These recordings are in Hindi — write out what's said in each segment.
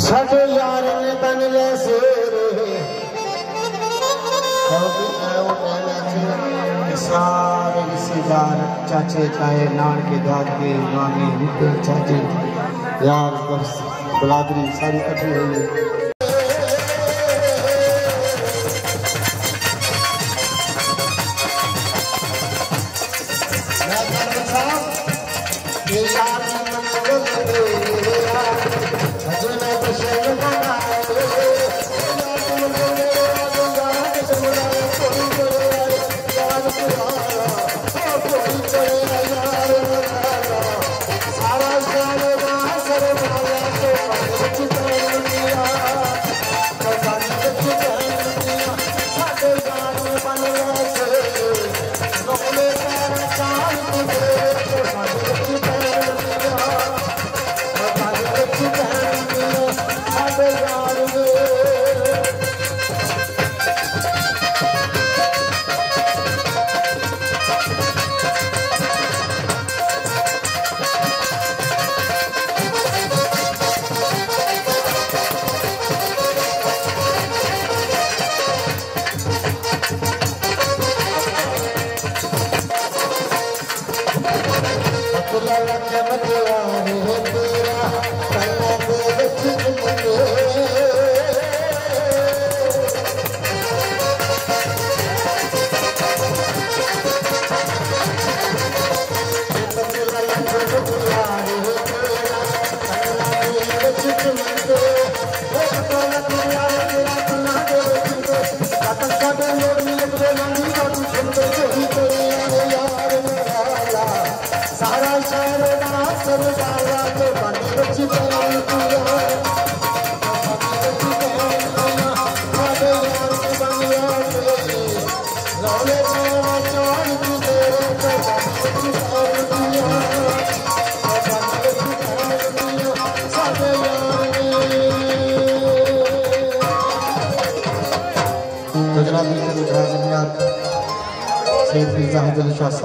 साडे यार ने बन ले सारे रिश्तेदार चाचे चाहे नानके दादके नानी बुढ़े चाचे यार बलादरी सारी इकट्ठी हुई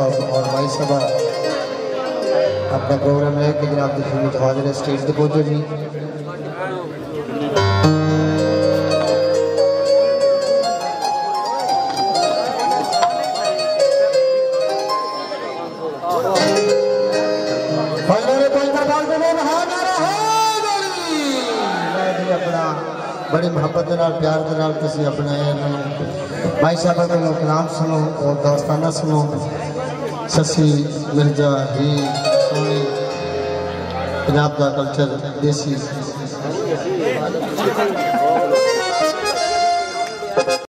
और भाई साहब अपना प्रोग्राम है कि जनाब की फिल्म हाजिर स्टेज पे पहुंचे जी बड़ी मोहब्बत प्यार के अपने भाई साहब को कलाम सुनो और दोस्ताना सुनो ससी मिर्जा ही सोनी पंजाब का कल्चर देसी